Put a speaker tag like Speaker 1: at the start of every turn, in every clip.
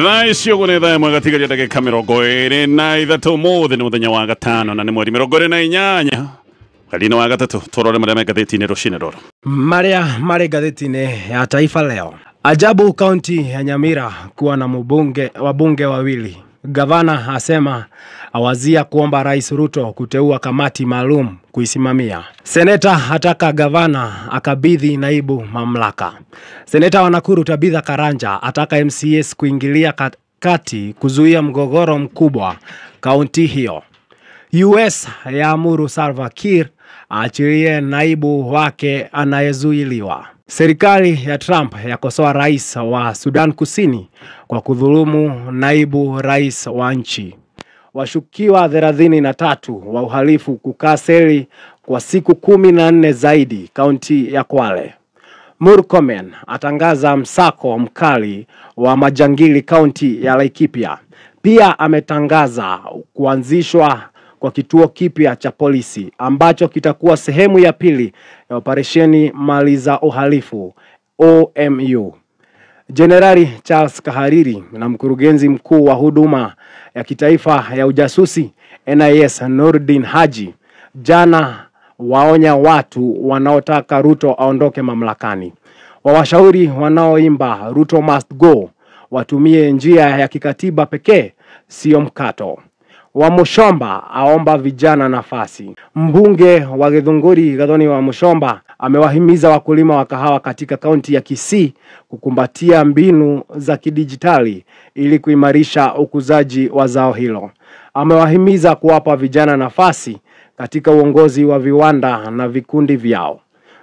Speaker 1: Rais yogunetha mwagatika jatake kamirongo iri na ithatu muthi ni muthenya wa gatano na ni mweri mirongo iri na inyanya mweri wa gatatu turore maria me gatheti-ini rucini ruru
Speaker 2: maria mari gatheti-ini ya Taifa Leo. Ajabu kaunti ya Nyamira kuwa na wabunge wawili. Gavana asema awazia kuomba Rais Ruto kuteua kamati maalum kuisimamia. Seneta hataka gavana akabidhi naibu mamlaka. Seneta wa Nakuru Tabitha Karanja ataka MCAs kuingilia kati kuzuia mgogoro mkubwa kaunti hiyo. US yaamuru Salva Kiir aachilie naibu wake anayezuiliwa. Serikali ya Trump yakosoa rais wa Sudan Kusini kwa kudhulumu naibu rais wa nchi. Washukiwa 33 wa uhalifu kukaa seli kwa siku 14 zaidi kaunti ya Kwale. Murkomen atangaza msako mkali wa majangili kaunti ya Laikipia. Pia ametangaza kuanzishwa kwa kituo kipya cha polisi ambacho kitakuwa sehemu ya pili ya operesheni mali za uhalifu OMU. Jenerali Charles Kahariri na mkurugenzi mkuu wa huduma ya kitaifa ya ujasusi NIS Nordin Haji jana waonya watu wanaotaka Ruto aondoke mamlakani. Wawashauri wanaoimba Ruto must go watumie njia ya kikatiba pekee, sio mkato. Wamushomba aomba vijana nafasi. Mbunge wa Githunguri Gathoni Wamushomba amewahimiza wakulima wa kahawa katika kaunti ya Kisii kukumbatia mbinu za kidijitali ili kuimarisha ukuzaji wa zao hilo. Amewahimiza kuwapa vijana nafasi katika uongozi wa viwanda na vikundi vyao.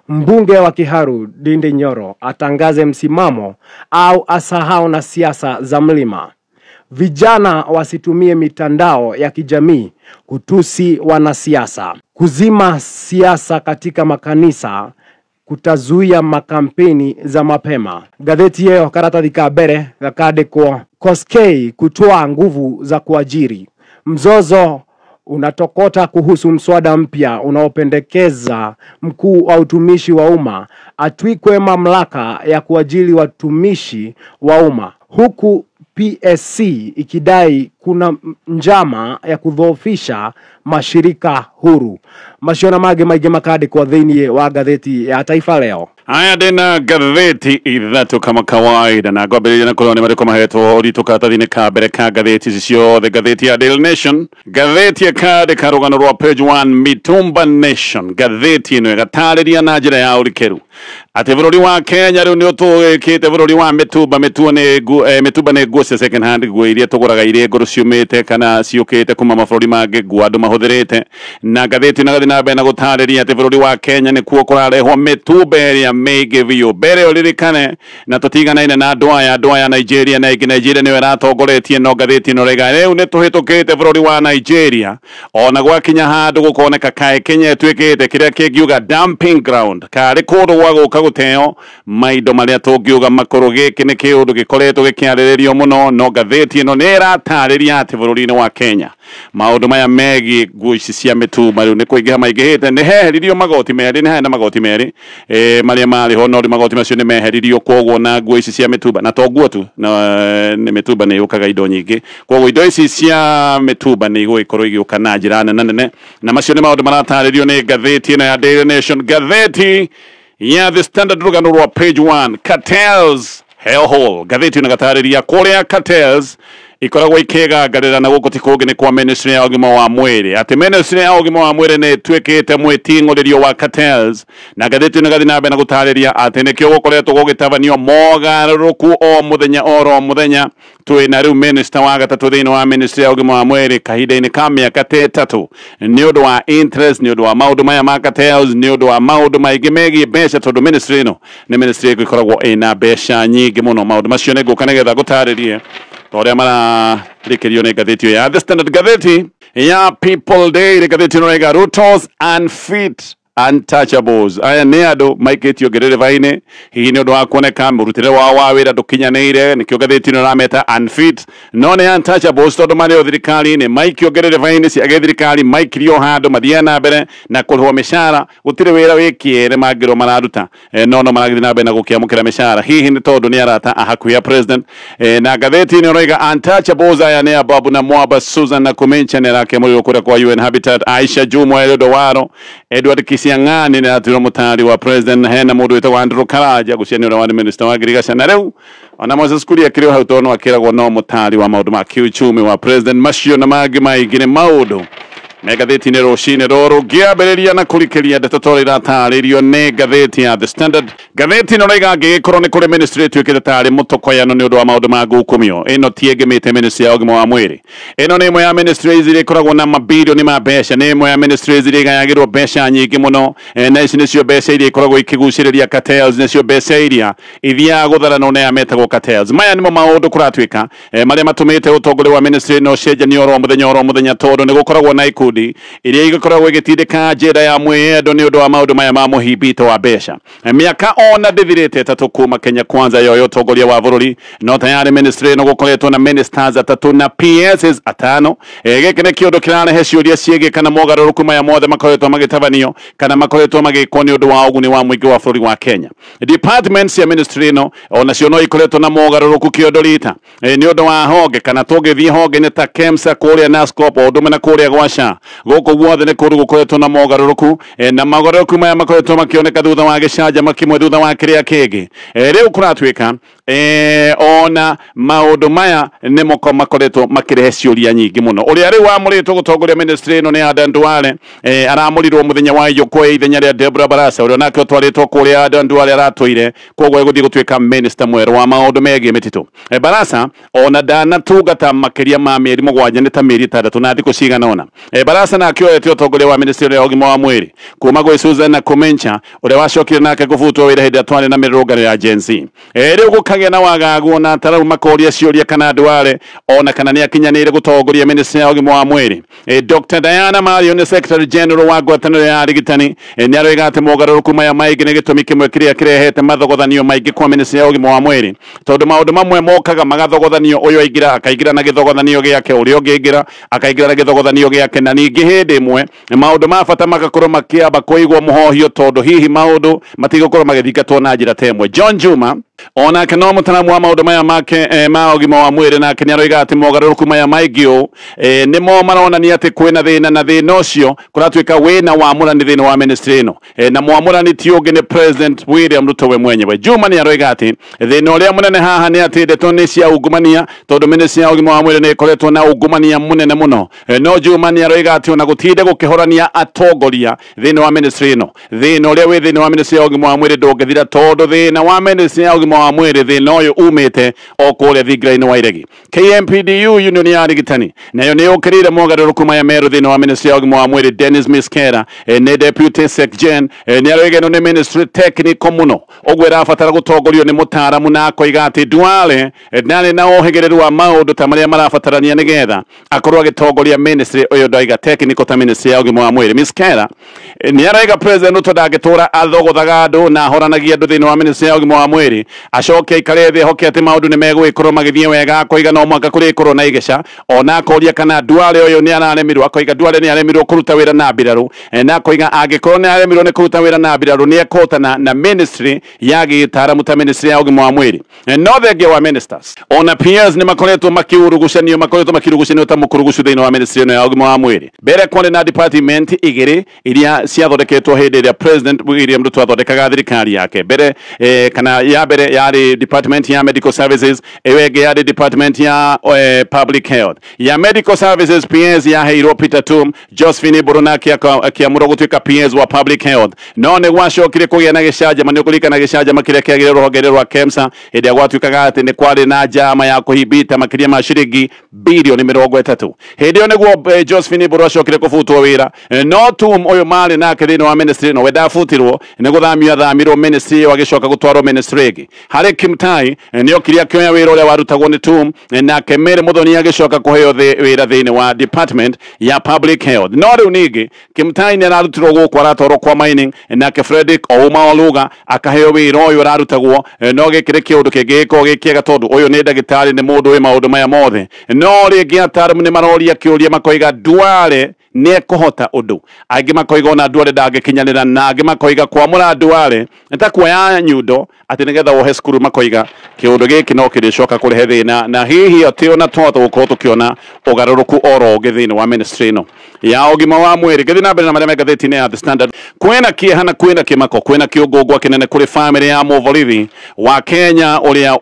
Speaker 2: Mbunge wa Kiharu Ndindi Nyoro atangaze msimamo au asahau na siasa za mlima. Vijana wasitumie mitandao ya kijamii kutusi wanasiasa. Kuzima siasa katika makanisa kutazuia makampeni za mapema. Gatheti yeo karatathi ka mbere gakandikwo Koskei kutoa nguvu za kuajiri. Mzozo unatokota kuhusu mswada mpya unaopendekeza mkuu wa utumishi wa umma atwikwe mamlaka ya kuajiri watumishi wa umma, huku PSC ikidai kuna njama ya kudhoofisha mashirika huru. Mashiona mage makadi kwa thini wa gatheti ya Taifa Leo.
Speaker 1: Aya dena gatheti ithatu kama kawaida na gobereja na koloni mariko maheto orito katathini ka mbere ka gatheti cio the gatheti ya Daily Nation, gatheti ya kade karugano rwa page 1 Mitumba Nation. Gatheti ino gatariria na njira ya urikeru ati bururi wa Kenya riu ni utugikite bururi wa mituba ne guo second hand guo iria tuguraga iria ngoro ciumite kana ciukite kuma mabũrũri mangĩ guo andu mahuthirite. Na gatheti na gathina bena gutariria ati bururi wa Kenya ni kuo kurarehwo mituba iria mege vio bere olirikane na tutiganaine na andu aya Nigeria na Nigeria ni weratongoretie no gatheti no rega riu ni tuhitukite bururi wa Nigeria ona gwakinya handu gukoneka kae Kenya twikite kiria kingiuga dumping ground kari kundu gwa guka guteo maindo maria tungiuga makuru giki ni kiundu gikoretwo gikiariririo muno no gatheti ino ni iratariria ati bururi-ini wa Kenya maundu maya megi nguo ici cia mitumba riu ni kuingiha maingihite ni heheririo magoti meri ni hena magoti meri maria mari ho no magoti macio ni meheririo koguo na nguo ici cia mitumba na to nguo tu na ni mitumba ni yukaga indo nyingi koguo indo ici cia mitumba ni igwikorwo igiuka na njira nene na macio ni maundu marataririo ni gatheti ino ya Daily Nation. Gatheti ya The Standard rugano rwa page 1 cartels hellhole. Gatheti ino gatariria kuria cartels ikoragwo ikigangarira na guko tikungi ni kwa ministry ya ugima wa mwiri ati ministry ya ugima wa mwiri ni twikite mwitinguririo wa cartels. Na gatheti ni gathina bena gutariria ati ni kyo gukoretwo gugitabanio mogaruruku o muthenya twina riu minister wa gatatu thini wa ministry ya ugima wa mwiri kahinda-ini ka miaka 3 ni undu wa interest ni undu wa maundu maya ma cartels ni undu wa maundu maingi megie mbeca tondu ministry ino ni ministry ikoragwo ina mbeca nyingi muno. Maundu macio ni nguka nigetha gutaririe oria mara rikirio ni gatheti ya The Standard. Gatheti ya People Day gatheti no rega Ruto's unfit untouchables aya ne ado maiketio gerere vaine hihi ni undu wa kuoneka murutire wa wira ndukinyanire nikio gatheti no rameta unfit no ne untouchables tondu mari o thirikari ni maikio gerere vaine cia thirikari maikirio handu mathia na mbere na kurihwo mishara gutire wira wikiere magiro mararuta no maragithi na mbere na gukiamukira mishara hihi ni tondu ni arata ahakuya president na gatheti ni roiga untouchables aya ne Ababu na Mwaba Susan na kumencha ne rake muri kura kwa UN Habitat Aisha Jumwa Edwaro Edward Kisiang'ani na atiro mutari wa president hena mundu witwa Andrew Karaja gucianira wa minister wa agriculture na riu ona Moses Kuria kirio hau tono akiragwo no mutari wa maundu ma kiuchumi wa president macio na magi maigire maundu Megatheti ni roshine roro giambiriria na kurikiria ndeto irataririo ne gatheti ya The Standard. Gatheti no raiga gikorwo ni kuri ministry twikire tari mutokoyano ni undu wa maundu ma gukumio ino tiegemete ministry ya ugima wa mwiri ino ni imwe ya ministries iri koragwo na mabilioni ma besha ni imwe ya ministries iri gayagirwo besha nyingi muno na ici nicio besha iri koragwo ikiguciriria cartels nicio besha iria ithia gutharano ne ametagwo cartels maya nimo maundu kuratwika maria matumite utongori wa ministry no cenjania oro muthenya tondu ni gukoragwo na ikundi iria igakoragwo igitindika njira ya mwiyendo ni undu wa maundu maya ma muhibito wa besha miaka ona ndithirite tatu kuma Kenya Kwanza yoyo utongoria wa bururi no tayari ministry no gukoretwo na ministers atatu na PSs atano giki ni kiundu kirarehe ciuria ciege kana mogaruruku maya mothe makoretwo magitabanio kana makoretwo magikwo ni undu wa uguni wa muingi wa bururi wa Kenya departments ya ministry no ona cio no ikoretwo na mogaruruku kiundu rita ni undu wa honge kana tugithie honge ni ta KEMSA kuria NASCOP undu na kuria gwasha goko guothe ni kuru gukoretwo na mogaruruku na mogaruruku maya makoretwo makioneka thutha wa gicanja makimwe thutha wa kiria kingi riu kuratwika ona maundu maya ni moko makoretwo makirehe ciuria nyingi muno uria riu amuritwo gutongoria ministry no ni Adan Duale aramurirwo muthenya wa ijukwa ithenya ria Deborah Barasa uria nake twaritwo kuria Adan Duale aratwire koguo guthii gutwika minister mweru wa maundu megie mititu Barasa ona dana tugata makiria ma mieri mugwanja ni ta mieri 3 na thiku cigana ona Barasa na akioete utongoria wa ministry ya ugima wa mwiri kuma gwe Susan na Kumencha uria wacokire nake guvutwo wira hindi atware na mirurungano ya Gen Z riu gukagia na wagagu na tararu makoria ciuria kana Duale ona kana ni akinyanire gutongoria ministry ya ugima wa mwiri Dr. Diana Mario ni secretary general wa ngwataniro ya arigitani ni aroiga ati mogaruruku maya maigi ni gitumi kimwe kiria kirehete mathogothanio maingi kwa ministry ya ugima wa mwiri tondu maundu mamwe mokaga magathogothanio uyu aingira akaigira na githogothanio giake uria ungiingira akaigira na githogothanio giake na ningi hindi imwe maundu ma bata magakorwo makiamba kuigwo muhohio tondu hihi maundu matigokorwo magithingatwo na njira temwe John Juma ona kana mutaramu wa maundu maya make ma ugima wa mwiri na kenya roiga ati mogaruruku maya maigio nimo marona ni ati kwina thina na thina ucio kuratwika wina wa amurani thina wa ministry no na muamurani ti ungi ni president William Ruto we mwenyewe Juma ni aroiga ati thina uria munene haha ni ati ndeto ni cia ungumania tondu ministry ya ugima wa mwiri ni ikoretwo na ungumania munene muno no Juma ni aroiga ati ona gutinde gukihorania atongoria thina wa ministry no thina uria we thina wa ministry ya ugima wa mwiri ndungithira tondu thina wa ministry ya ugima wa mwiri thina uyu umite o kuria thingira-ini wa iregi KMPDU union ya arigitani nayo ni ukirire mogaruruku maya meru thina wa ministry ya ugima wa mwiri Dennis Miskera ni deputy secgen ni aroiga no ni ministry technical muno ogwe rafatara gutongorio ni mutaramu na akoiga ati Duale nani na uhigereru wa maundu ta maria marafatarania nigetha akorwo agitongoria ministry uyu ndaiga technical ta ministry ya ugima wa mwiri Miskera ni aroiga president Ruto ndagitura athogothaga andu na horanagia andu thina wa ministry ya ugima wa mwiri acoke ikare thi hoke ati maundu ni megwikorwo magithie wega akoiga no mwaka kuri ikorwo na igesha ona akoria kana Duale uyu ni araremirwo akoiga Duale ni aremirwo kuruta wira na mbiraru na akoiga angikorwo ni aremirwo ni kuruta wira na mbiraru ni akotana na ministry ya gitaramu ta ministry ya ugima wa mwiri no thenge wa ministers ona peers ni makoretwo makirugucanio ta mukurugucu thina wa ministry ya ugima wa mwiri mbere kwone na department igiri iria ciathondeketwo hindi iria president William Ruto athondekaga thirikari yake mbere kana ya mbere yari department ya medical services ewege yari department ya public health ya medical services PS ya heiro Peter Tum Josephine Burunaki akiamura gutwika PS wa public health no ne gwacokire kugia na gicaja manyo kulika na gicaja makire kiagire ruhonge rwa KEMSA iria gwatwikaga ati ni kwari na jama ya kuhibita makiria ma ciringi bilioni 30 hindi oneguo Josephine Buru acokire kubutwo wira no Tum uyu mari nake thina wa ministry no wenda futirwo ni guthamio ministry wa gicoka gutwarwo ministry Harĩ Kimtai nĩo kiria kĩoya wĩra ũrĩa warutagwo nĩ TUM nake Mary Muthoni agĩcoka kũheo wĩra thĩinĩ wa Department ya Public Health. No rĩu ningĩ Kimtai nĩ ararutirwo gũkũ aratwarwo kwa mining nake Fredrick Ouma Oluga akaheo wĩra ũyũ ararutagwo no gĩkĩrĩ kĩũndũ kĩngĩgĩkorwo gĩkĩega tondũ ũyũ nĩ ndagĩtarĩ nĩ mũndũ wĩ maũndũ maya mothe. No rĩngĩ ataaramu nĩ maroria kĩũria makoiga Duale nĩ kũhota ũndũ, angĩ makoiga ona Duale ndangĩkinyanĩra, na angĩ makoiga kwamũra Duale nĩ kuoya nyundo atĩ nĩgetha wohe cukuru, makoiga kĩũndũ gĩkĩ no kĩrĩcoka kũrehe thĩna, na hihi atĩ ona twahota gũkorwo tũkĩona ũgarũrũku oro ũngĩ thĩinĩ wa ministry ĩno ya ũgima wa mwĩrĩ. Gĩthiĩ na mbere na marĩa me ngathĩti-inĩ ya The Standard. Kwĩna kĩeha na kwĩna kĩmako, kwĩna kĩũngũngwa kĩnene kũrĩ family ya mũborithi wa Kenya ũrĩa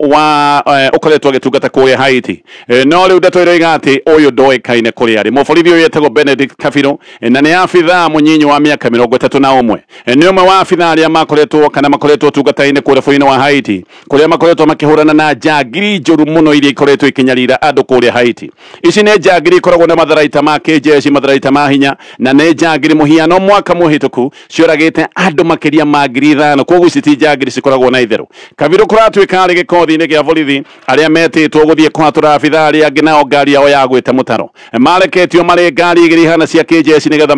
Speaker 1: ũkoretwo agĩtungata kũrĩa Haiti. No rĩu ndeto ĩroiga atĩ ũyũ ndoĩkaine kũrĩa arĩ. Mũborithi ũyũ etagwo Benedict Kabiro na nĩ abithaa mũnyinyi wa mĩaka 31. Nĩ ũmwe wa abithaa arĩa makoretwo tungata-inĩ kũrĩa bũrũri-inĩ wa Haiti, kũrĩa makoretwo makĩhũrana na njangiri njũru mũno iria ikoretwo ikinyarira andũ kũrĩa Haiti. Ici nĩ njangiri ikoragwo na matharaita ma kĩjeshi, matharaita ma hinya, na nĩ njangiri mũhiano mwaka mũhĩtũku cioragĩte andũ makĩria ma 5,000. Koguo ici ti njangiri cikoragwo na itherũ. Kabiro kũratuĩka arĩ gĩkothi-inĩ gĩa borithi arĩa metĩtwo gũthiĩ kũhatũra abithaa arĩa angĩ nao ngari yao yagwĩte mũtaro. Mareketio marĩ ngari igĩrĩ ihana cia kĩjeshi nĩgetha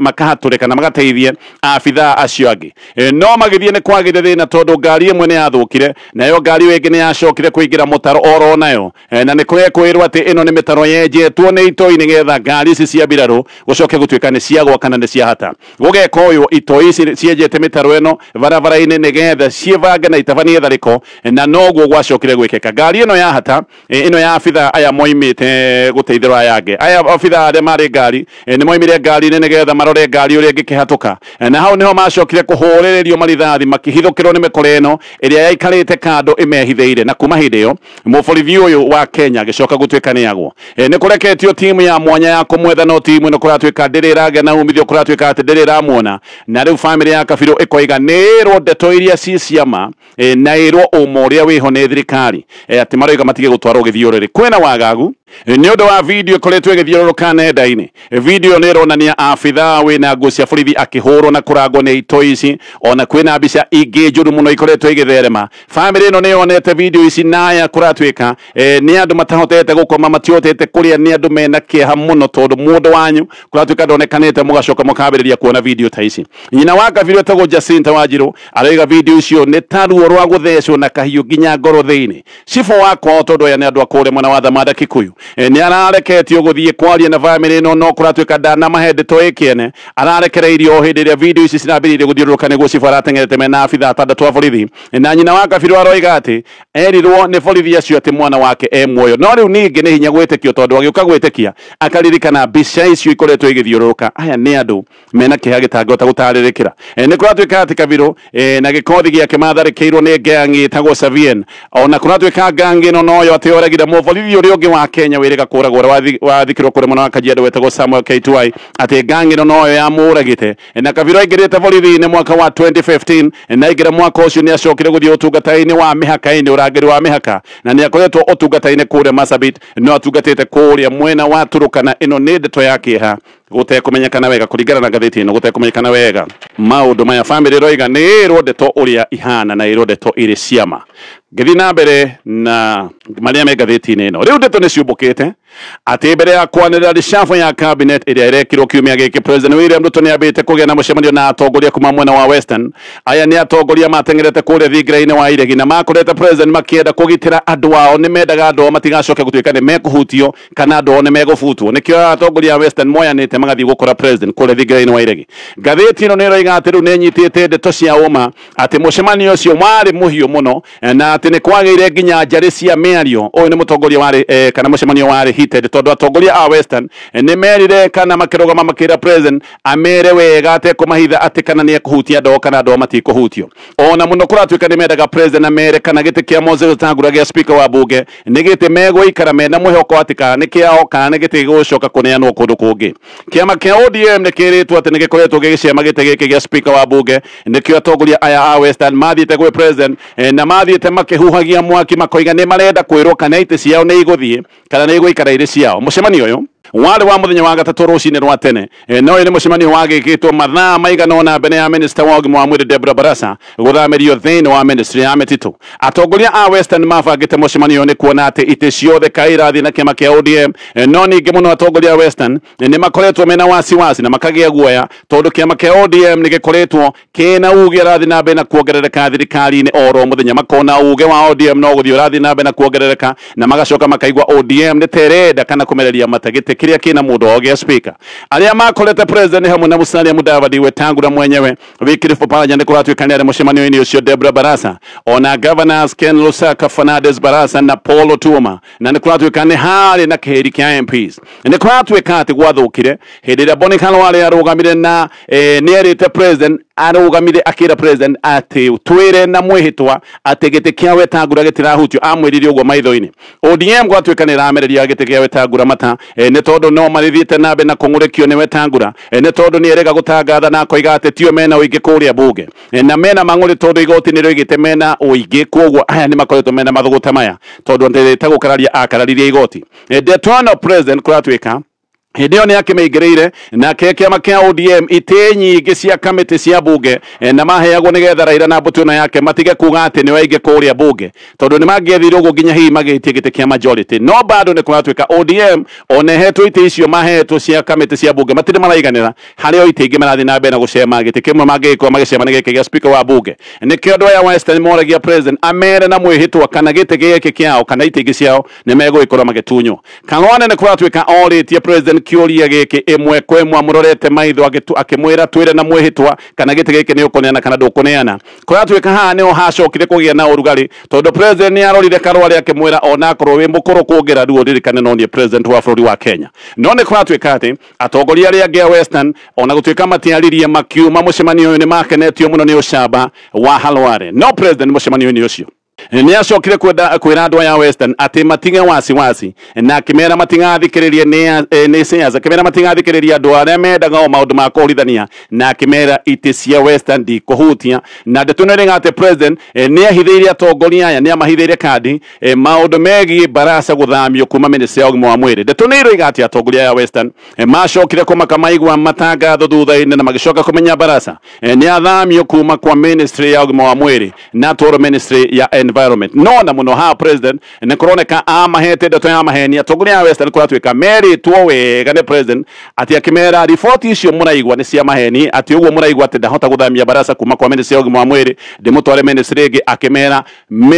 Speaker 1: makahatũre kana magateithie abithaa acio angĩ. No magĩthiĩ nĩ kwagĩire thĩna tondũ ngari ĩmwe nĩ yathũkire, nayo ngari ĩngĩ nĩ yacokire kũingĩra mũtaro oro nayo, na nĩ kwĩrwo atĩ ĩno nĩ mĩtaro yenjetwo nĩ itoi nĩgetha ngari ici cia mbirarũ gũcoke gũtuĩka nĩ ciagwa kana nĩ ciahata. Gũgeka ũyũ itoi ici cienjete mĩtaro ĩno barabara-inĩ nĩgetha ciĩbange na itabanie tharĩko, na noguo gwacokire gwĩkĩka. Ngari ĩno yahata, ĩno ya abithaa aya moimĩte gũteithĩrwo aya angĩ. Aya abithaa arĩa marĩ ngari nĩ moimire ngari-inĩ nĩgetha marore ngari ũrĩa ĩngĩkĩhatũka, na hau nĩho macokire kũhũrĩrĩrio marithathi makĩhithũkĩrwo nĩ mĩkora ĩno ĩrĩa yaikarĩte kando ĩmehithĩire, na kuma hĩndĩ ĩyo mũborithi ũyũ wa Kenya agĩcoka gũtuĩka nĩagwo. Nĩ kũreketio timu ya mwanya ya kũmwetha, no timu ĩno kũratuĩka ndĩrĩ ĩragĩa na umithio, kũratuĩka atĩ ndĩrĩ ĩramuona, na rĩu family ya Kabiro ĩkoiga nĩ ĩrwo ndeto iria ci ciama na ĩrwo ũma ũrĩa wĩho nĩ thirikari atĩ maroiga matige gũtwarwo gĩthiũrũrĩ. Kwĩna wagagu nĩ ũndũ wa video ĩkoretwo ĩgĩthiũrũrũka nenda-inĩ. Video nĩ ĩronania abithaa wĩna nguo cia borithi akĩhũrwo na kũrangwo nĩ itoi ici, ona kwĩna mbica ingĩ njũru mũno ikoretwo igĩtherema. Family ĩno nĩ yonete video ici, naya kũratuĩka nĩ andũ matahotete gũkoma, matihotete kũrĩa, nĩ andũ mena kĩeha mũno tondũ mũndũ wanyu kũratuĩka ndonekanĩte, mũgacoka mũkambĩrĩria kuona video ta ici. Nyina wa Kabiro etagwo Jacinta Wanjiru aroiga video icio nĩ ta ruo rwa gũthecwo na kahiũ nginya ngoro thĩinĩ. Cibũ wakwa tondũ aya nĩ andũ a kũrĩa mwena wa Thamanda Kikuyu nĩ arareketio gũthiĩ kwaria na family ĩno, no kũratuĩka ndanamahe ndeto ĩkĩene, ararekereirio hĩndĩ ĩrĩa video ici cirambĩrĩirie gũthiũrũrũka nĩguo cibũ arateng'erete mena abithaa 6 a borithi, na nyina wa Kabiro aroiga atĩ erirwo nĩ borithi acio atĩ mwana wake e muoyo. No rĩu ningĩ nĩ hinya gwĩtĩkio tondũ agĩũka gwĩtĩkia akaririkana mbica icio ikoretwo igĩthiũrũrũka. Aya nĩ andũ mena kĩeha gĩtangĩhota gũtarĩrĩkĩra. Nĩ kũratuĩka atĩ Kabiro na gĩkothi gĩake matharĩkĩirwo nĩ gang ĩtagwo Savien, ona kũratuĩka gang ĩno noyo atĩ yoragire mũborithi ũrĩa ũngĩ wa Kenya wĩrĩga kũragwo wathikĩrwo kũrĩ mwena wa Kajiado wetagwo Samuel K2I, atĩ gang ĩno noyo yamũragĩte. Na Kabiro aingĩrĩte borithi-inĩ mwaka wa 2015, na aingĩra mwaka ũcio nĩ acokire gũthiĩ ũtungata-inĩ wa mĩhaka-inĩ, ũrangĩri wa mĩhaka, na nĩ akoretwo ũtungata-inĩ kũrĩa Marsabit, no atungatĩte kũrĩa mwena wa Turkana. Ĩno nĩ ndeto ya kĩeha gũtekũmenyekana wega kũringana na ngathĩti ĩno, gũtekũmenyekana wega maũndũ maya. Family ĩroiga nĩ ĩrwo ndeto ũrĩa ihana na ĩrwo ndeto irĩ ciama. Ngĩthiĩ na mbere na marĩa me ngathĩti-inĩ ĩno, rĩu ndeto nĩ ciumbũkĩte atĩ mbere ya kwanĩrĩra reshuffle ya cabinet ĩrĩa ĩrekirwo kiumia gĩkĩ, President William Ruto nĩ ambĩte kũgĩa na mũcemanio na atongoria kuma mwena wa Western. Aya nĩ atongoria mateng'erete kũrĩa thingira-inĩ wa Iregi, na makorete President makĩenda kũgitĩra andũ ao, nĩ mendaga andũ ao matigacoke gũtuĩka nĩ mekũhutio kana andũ ao nĩ megũbutwo. Nĩkĩo atongoria a Western moyanĩte magathiĩ gũkora President kũrĩa thingira-inĩ wa Iregi. Ngathĩti ĩno nĩ ĩroiga atĩ rĩu nĩ nyitĩte ndeto cia ũma atĩ mũcemanio ũcio warĩ mũhiũ mũno, na atĩ nĩ kwagĩire nginya njarĩ cia mĩario. Ũyũ nĩ mũtongoria warĩ kana mũcemanio warĩ heated tondũ atongoria a Western nĩ merire kana makĩrũgama makĩra President amere wega atekũmahitha atĩ kana nĩ ekũhutia andũ kana andũ matikũhutio. Ona mũno kũratuĩka nĩ mendaga President amere kana gĩtĩ kĩa Moses Wetangula gĩa speaker wa bunge nĩ gĩtĩ megũikara mena mwĩhoko atĩ kana nĩ kĩao kana nĩ gĩtĩ gĩgũcoka kũneanwo kũndũ kũngĩ. Kĩama kĩa ODM nĩ kĩrĩtwo atĩ nĩ gĩkoretwo gĩgĩcema gĩtĩ gĩkĩ gĩa speaker wa bunge, nĩkĩo atongoria aya a Western mathiĩte gwĩ President na mathiĩte makĩhuhagia mwaki makoiga nĩ marenda kwĩrwo kana itĩ ciao nĩ igũthiĩ kana nĩ igũikara irĩ ciao. Mũcemanio ũyũ wale wa muthenya wa gatatu rucine rwa tene no ine mucemanio wagikitwo mathaa maigana ona mbere ya minister wa ũgima wa mwĩrĩ Deborah Barasa guthamirio thĩinĩ wa ministry ya mĩtitũ. Atongoria a Western mabangĩte mucemanio nĩ kuona atĩ itĩ ciothe kairathi na kĩama kĩa ODM no ningĩ mũno atongoria a Western nĩ makoretwo mena wasiwasi na makagĩa guoya tondũ kĩama kĩa ODM nĩ gĩkoretwo kĩna uge rathi na mbere na kuongerereka thirikari-inĩ oro muthenya makona uge wa ODM no gũthiĩ rathi na mbere na kuongerereka na magacoka makaigua ODM nĩ terenda kana kũmereria matagĩte kĩrĩa kĩna mũndũ ogĩa speaker. Arĩa makorete president hamwe na Musalia Mudavadi Wetangula mwenyewe Wycliffe Oparanya nĩ kũratuĩka nĩ arĩ mũcemanio-inĩ ũcio Deborah Barasa ona governors Ken Lusaka, Fernandes Barasa na Paul Otuoma na nĩ kũratuĩka nĩ harĩ na kĩhĩri kĩa MPs. Nĩ kũratuĩka atĩ gwathũkire hĩndĩ ĩrĩa Boni Khalwale arũgamire na nĩ erĩte president arũgamire akĩra president atĩ twĩre na mwĩhĩtwa atĩ gĩtĩ kĩa Wetangula gĩtirahutio, amwĩrire ũguo maitho-inĩ. ODM gwatuĩka nĩ ĩramereria gĩtĩ kĩa Wetangula mata nĩ tondũ no marithiĩte na mbere na kũng'ũrĩkio nĩ Wetangula nĩ tondũ nĩ erega gũtangatha na koiga atĩ tio mena ũingĩ kũrĩa bunge na mena mang'ũrĩ tondũ igoti nĩ rĩoigĩte mena ũingĩ, koguo aya nĩ makoretwo mena mathũgũta maya tondũ ndĩrĩte gũkararia akararirie igoti. Ndeto president kũratuĩka hĩndĩ ĩyo nĩ akĩmĩingĩrĩire na kĩama kĩa ODM itĩ nyingĩ cia kamĩtĩ cia bunge na maheagwo nĩgetha Raila na mbũtũ ĩno yake matige kuga atĩ nĩ waingĩ kũrĩa bunge tondũ nĩ mangĩethire ũguo nginya hihi magĩtie gĩtĩ kĩa majority. No bado nĩ kũratuĩka ODM onehetwo itĩ icio mahetwo cia kamĩtĩ cia bunge matirĩ maraiganĩra harĩa itĩ ingĩ marathiĩ na mbere na gũcema gĩtĩ kĩmwe mangĩgĩkorwo magĩcema nĩ gĩkĩ gĩa speaker wa bunge. Nĩkĩo andũ aya Western moragia president amere na mwĩhĩtwa kana gĩtĩ gĩkĩ kĩao kana itĩ ingĩ ciao nĩ megũgĩkorwo magĩtunywo. Khalwale nĩ kũratuĩka orĩtie president kĩũria gĩkĩ ĩmwe kwa ĩmwe amũrorete maitho akĩmwĩra twĩre na mwĩhĩtwa kana gĩtĩ gĩkĩ nĩ ũkũneana kana ndũkũneana. Kũratuĩka haha nĩho hacokire kũgĩa na ũrugarĩ tondũ president nĩ arorire Khalwale akĩmwĩra ona akorwo wĩ mũkũrũ kũngĩra ruo ndirikane no nĩ president wa bũrũri wa Kenya. No nĩ kũratuĩka atĩ atongoria arĩa angĩ a Western ona gũtuĩka matiarĩrie makiuma mũcemanio-inĩ nĩ makenetio mũno nĩ ũcamba wa Khalwale. No president mũcemanio-inĩ ũcio nĩ acokire kwĩra andũ aya Western atĩ matige wasiwasi na akĩmera matigathikĩrĩrie nĩ siasa, akĩmera matigathikĩrĩrie andũ arĩa mendaga o maũndũ ma kũrithania na akĩmera itĩ cia Western ndikũhutia. Na ndeto nĩ rĩga atĩ president nĩ ahithĩire atongoria aya nĩ amahithĩire kandi maũndũ megiĩ Barasa gũthamio kuma ministry ya ũgima wa mwĩrĩ. Ndeto nĩ rĩga atĩ atongoria aya Western macokire kũmaka maigua matangatho thutha-inĩ na magĩcoka kũmenya Barasa nĩ athamio kuma kwa ministry ya ũgima wa mwĩrĩ na tũrũ ministry ya environment. No na muno ha president nĩ kũroneka amahete ndeto ya maheni atongoria ya Western kũratuĩka merĩtwo wega nĩ president atĩ akĩmera riboti icio mũraigua nĩ cia maheni atĩ ũguo mũraigua atĩ ndahota gũthamia Barasa kuma kwa ministry ya ũgima wa mwĩrĩ ndĩmũtware ministry ĩngĩ, akĩmera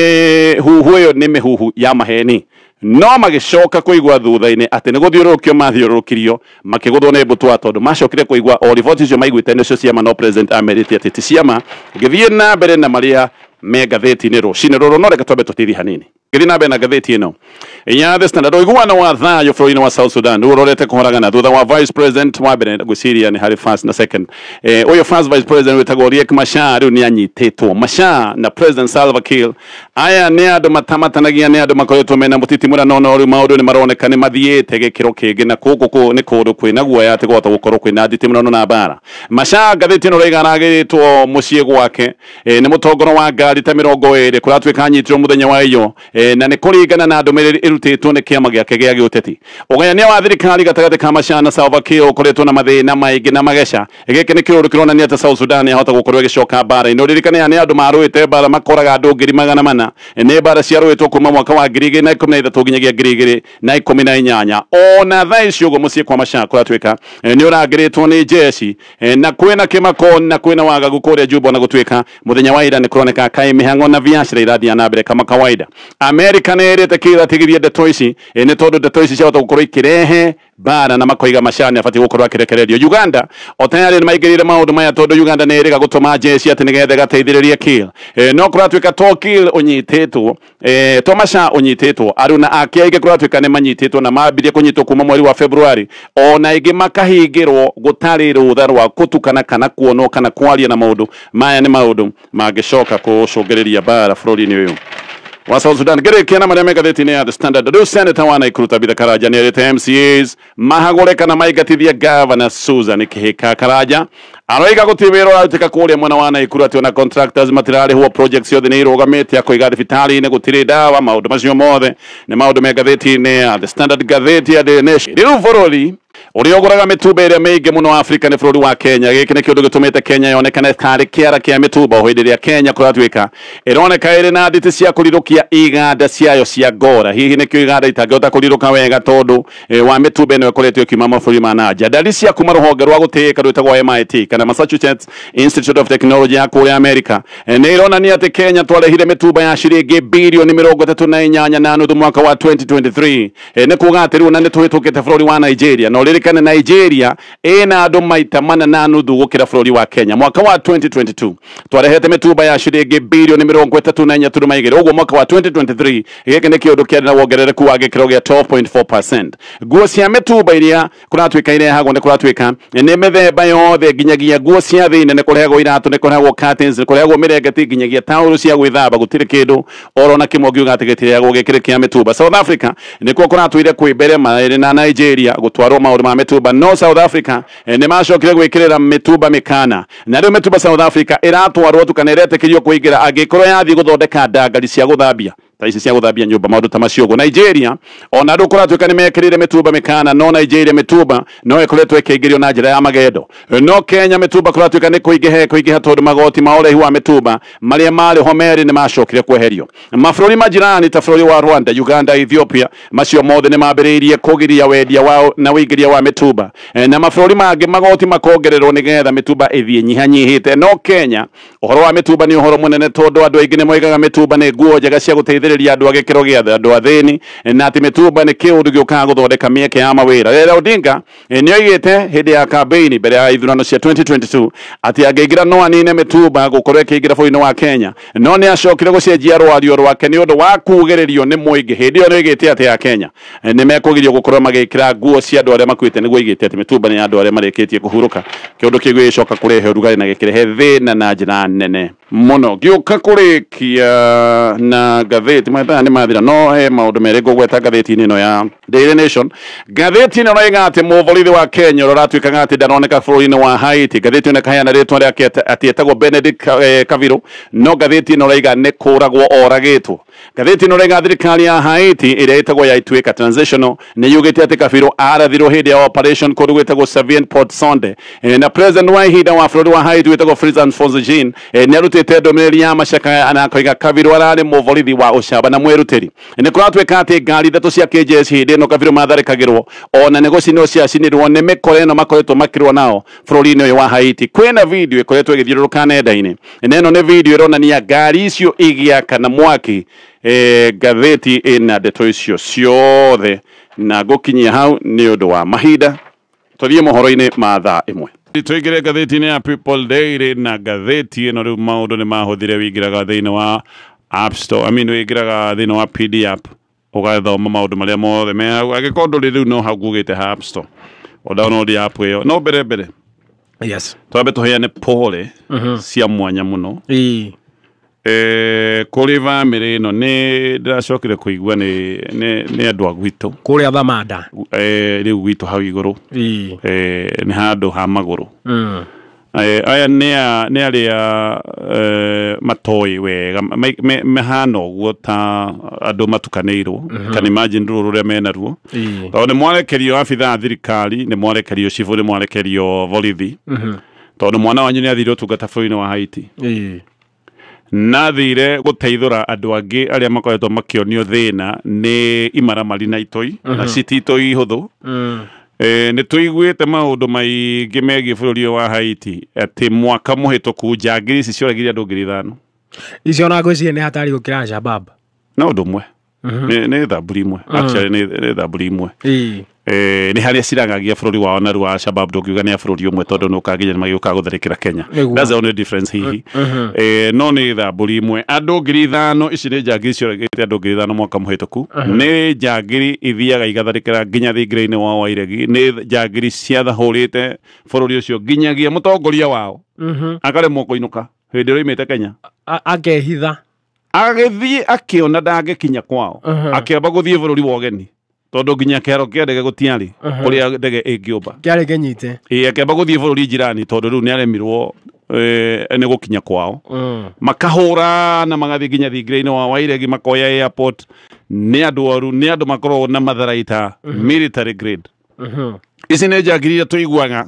Speaker 1: mĩhuhu ĩyo nĩ mĩhuhu ya maheni. No magĩcoka kũigua thutha-inĩ atĩ nĩ gũthiũrũrũkio mathiũrũrũkirio makĩgũthwo nĩ mbũtũ tondũ macokire kũigua o riboti icio maiguĩte nĩcio ciama. No president amerite atĩ ti ciama gĩthiĩ na mbere na marĩa me ngathĩti-inĩ rũcinĩ rũrũ. No reke twambe tũtithi hanini gĩthiĩ na mbere na ngathĩti ĩno ya The Standard. Ũiguano wa thayũ bũrũri-inĩ wa South Sudan ũrorete kũhoragana thutha wa vice president wa mbere gwĩciria nĩ harĩ first na second. Ũyũ first vice president wĩtagwo Riek Machar rĩu nĩ anyitĩtwo. Machar na president Salva Kiir aya nĩ andũ matamatanagia, nĩ andũ makoretwo mena mũtitimũrano no rĩu maũndũ nĩ maroneka nĩ mathiĩte gĩkĩro kĩngĩ na kũngũ nĩ kũndũ kwĩna guoya atĩ gwahota gũkorwo kwĩna nditimũrano na mbara. Machar ngathĩti ĩno rĩga aragĩrĩtwo mũciĩ gwake nĩ mũtongoro wa ngari ta 20 kũratuĩka anyitirwo mũthenya wa iyo na nĩ kũringana na ndũmĩrĩri ĩrutĩtwo nĩ kĩama gĩake gĩa gĩũteti. Ũgayania wa thirikari gatagatĩ ka Machar na Salva Kiir ũkoretwo na mathĩna maingĩ na mageca. Gĩkĩ nĩ kĩrũrũ kĩronania atĩ South Sudan yahota gũkorwo ĩgĩcoka mbara-inĩ. Ũririkane nĩ andũ marũĩte mbara makoraga andũ 400,000 nĩ mbara ciarũĩtwo kuma mwaka wa 2013 nginyagia 2018. Ona thaa ici ũguo mũciĩ kwa Machar kũratuĩka nĩ ũrangĩrĩtwo nĩ jeshi na kwĩna kĩmako na kwĩna wagagu kũrĩa Juba na gũtuĩka mũthenya wa ira nĩ kũroneka kaĩ mĩhang'o na biacara irathiĩ na mbere kama kawaida. Amerika nĩ ĩrĩte Kiir atigithie ndeto ici nĩ tondũ ndeto ici ciahota gũkorwo ikĩrehe mbara na makoiga Machar nĩ abatiĩ gũkorwo akĩrekererio. Uganda o tayari nĩ maingĩrĩire maũndũ maya tondũ Uganda nĩ ĩrĩga gũtũma jeshi atĩ nĩgetha gateithĩrĩrie Kiir. No kũratuĩka to Kiir ũnyitĩtwo to Machar ũnyitĩtwo, aruna ake aingĩ kũratuĩka nĩ manyitĩtwo na mambirie kũnyitwo kuma mweri wa February, ona aingĩ makahingĩrwo gũtarĩ rũtha rwa gũtukana kana kuonwo kana kwaria na maũndũ maya. Nĩ maũndũ mangĩcoka kũcũngĩrĩria mbara bũrũri-inĩ ũyũ wa South Sudan. Gĩrĩkia na marĩa me ngathĩti-inĩ ya The Standard. Rĩu Senator wa Naikuru Tabitha Karanja nĩ erĩte MCAs mahagũre kana maingatithie Governor Susan Kihika Karanja Aroiga gutibero arutika kuria mwana wa Naikuru ati ona contractors matirari huo projects yothe ni irugamite akoiga thibitari-ini gutire dawa maundu macio mothe ni maundu me ngatheti-ini The Standard ngatheti ya The Nation. Riu bururi uria uguraga mitumba iria miingi muno Afrika ni bururi wa Kenya. Giki ni kiundu gitumite Kenya yonekane kari kiara kia mitumba o hindi ria Kenya kuratwika ironeka iri na nditi cia kurirukia iganda ciayo cia ngora. Hihi ni kio iganda itangihota kuriruka wega tondu wa mitumba ino ikoretwo ikiuma mabũrũri ma nanja. Ndari cia kuma ruhonge rwa gutĩĩka rwĩtagwo MIT kana Massachusetts Institute of Technology ya kũrĩa America ni ironania ati Kenya twarehire mitumba ya ciringi bilioni 38.8 mwaka wa 2023. Ni kuga ati riu na ni tuhĩtũkĩte bũrũri wa Nigeria. No ririkane Nigeria ina andu maita mana na nuthu gukira bũrũri wa Kenya. Mwaka wa 2022 twarehete mitumba ya ciringi bilioni 34.2. Uguo mwaka wa 2023 giki ni kiundu kia na wongerereku wa gikiro gia 12.4%. Nguo cia mitumba iria kuratwika irehagwo ni kuratwika ni mithemba yothe nginyagia nguo cia thiine ni kurehagwo iratu ni kurehagwo curtains ni kurehagwo mirengeti nginyagia tauro cia gwithamba gutire kindu orona kimwe ngiuga ati gitirehagwo gikire kia mitumba. South Africa ni kuo kuratwire kwibere mairi na Nigeria gutwarwo maundu ma mitumba. No South Africa ni macokire gwikirira mitumba mikana na riu mitumba South Africa iratwarwo tu kana iretekirio kuingira angikorwo yathii guthondeka ndangari cia guthambia taisi cia guthambia nyumba maundu ta macio go. Nigeria ona ndu kuratwika ni mekirire mitumba mikana. No Nigeria mitumba no ikoretwo ikiingirio na njira ya magendo. No Kenya mitumba kuratwika ni kuingiha tondu magoti ma urehi wa mitumba maria mari homeri ni macokire kweherio. Mabũrũri majirani ta bũrũri wa Rwanda, Uganda, Ethiopia macio mothe ni mambĩrĩirie kugiria wendia wao na uingiria wa mitumba na mabũrũri mangĩ magoti makongererwo nigetha mitumba ithie nyihanyihite. No Kenya uhoro wa mitumba ni uhoro munene tondu andu aingi ni moigaga mitumba ni nguo njega cia guteithĩrĩria andu agikiro gia andu athĩni na ati mitumba ni kiundu gĩũkaga guthondeka mieke ya mawĩra. Raila Odinga ni oigĩte hindi ya campaign mbere ya ithurano cia 2022 ati angĩingira no anine mitumba gukorwo ĩkĩingira bũrũri-inĩ wa Kenya. No ni acokire gucenjia rwario rwake ni undu wa kugĩrĩrio ni mũingĩ. Hindi ĩyo nĩ oigĩte ati ya Kenya ni mekũgirio gukorwo magĩkĩra nguo cia andu arĩa makuĩte nĩguo oigĩte ati mitumba ni andu arĩa marĩkĩtie kũhurũka. Kiundu kĩu gĩcoka kũrehe ũrugarĩ na gĩkĩrehe thĩna na njĩra nene muno. Gĩũka kũrĩkia na ngatheti ni mathira no he maundu meri ngũgweta ngatheti-inĩ ĩno ya Daily Nation. Ngatheti-inĩ ĩno ati mũborithi wa Kenya ũratwĩkaga ati ndaroneka bũrũri-inĩ wa Haiti. Ngatheti ĩno ĩkaheana rĩtwa rĩake ati etagwo Benedict Kaviru. No ngatheti ĩno ĩrauga nĩ kũragwo oragĩtwo. Ngatheti ĩno ĩrauga thirikari ya Haiti ĩrĩa ĩtagwo ya Ituĩka Transitional nĩ yugĩte ati Kaviru arathirwo hindi ya operation kũndũ gwĩtagwo Savien Port Sonde na president wa ihinda wa bũrũri wa Haiti wĩtagwo Fritz Fonseca nĩ arutĩte ndũmĩrĩri ya macaka na akoiga Kaviru ararĩ mũborithi wa ucamba na mwĩrutĩri. Nĩ kuratwĩka ati ngari ithatũ cia KJS hindi ĩno Kaviru matharĩkagĩrwo ona nĩ gũcinwo ciacinirwo nĩ mĩkora ĩno makoretwo makĩrwo nao bũrũri-inĩ ũyũ wa Haiti. Kwĩna video ĩkoretwo ĩgĩthiũrũrũka nenda-inĩ na ĩno nĩ video ĩronania ngari icio igĩakana mwaki. Ngatheti ĩna ndeto icio ciothe na gũkinyia hau nĩ ũndũ wa mahinda. Tũthiĩ mohoro-inĩ ma thaa ĩmwe. Tuingire ngatheti-inĩ ya People Daily na ngatheti ĩno rĩu maũndũ nĩ mahũthire wĩingĩraga thĩinĩ wa App Store. Wĩingĩraga thĩinĩ wa PD app ugathoma maundu maria mothe me hau. Angĩkorwo ndũrĩ rĩu no hau gũgĩte App Store o download app ĩyo. No mbere
Speaker 2: yes
Speaker 1: twambe tũheane pole cia mwanya mũno kũrĩ bamĩrĩ ĩno. Nĩ ndĩracokire kũigua nĩ andũ a gwitũ
Speaker 2: kũrĩa Thamanda
Speaker 1: rĩu gwitũ hau igũrũ nĩ handũ ha magũrũ. Aya nĩ arĩa matoĩ wega mehana ũguo ta andũ matukanĩirwo. Can imagine rũrũ rũrĩa menaruo tondũ nĩ mwarekerio abithaa thirikari, nĩ mwarekerio cibũ, nĩ mwarekerio borithi tondũ mwana wanyu nĩ athire ũtungata bũrũri-inĩ wa Haiti na thire gũteithũra andũ angĩ arĩa makoretwo makĩonio thĩna nĩ imaramari na itoi na citi itoi hũthũ. Nĩ tũiguĩte maũndũ maingĩ megiĩ bũrũri wa Haiti ati mwaka mũhĩtũku njangiri ici cioragire andũ 5,000.
Speaker 2: Icio na ngwĩciria nĩ hatari gũkĩra Al-Shabab.
Speaker 1: No ũndũ ũmwe nĩ thamburi imwe actually nĩ thamburi imwe. Nĩ harĩa ciragagia bũrũri wao na rwa Al-Shabab ndũngiuga nĩ a bũrũri ũmwe tondũ nĩ ũkaginya magĩũka gũtharĩkĩra Kenya. That's the only difference hihi. No nĩ thamburi imwe. Andũ 5,000 ici nĩ njangiri cioragĩte andũ 5,000 mwaka mũhĩtũku. Nĩ njangiri ithiaga igatharĩkĩra nginya thingira-inĩ wao wa iregi. Nĩ njangiri ciathahũrĩte bũrũri ũcio nginyagia mũtongoria wao akaremwo kũinũka hĩndĩ ĩrĩa oimĩte Kenya
Speaker 2: akehitha
Speaker 1: agĩthiĩ akĩona ndangĩkinya kwao akĩamba gũthiĩ bũrũri wa ũgeni tondu nginya kĩharo kĩa ndege gũtiarĩ kũrĩa ndege ĩngĩũmba
Speaker 2: Kĩarĩ kĩnyite.
Speaker 1: akĩamba gũthiĩ bũrũri njirani tondu rĩu nĩaremirwo nĩ gũkinya kwao makahũra na magathiĩ nginya thingira-inĩ wa Wairegi makoya airport nĩ andũ oru nĩ andũ makoragwo na matharaita military grade ici nĩ njangiri iria tũiguaga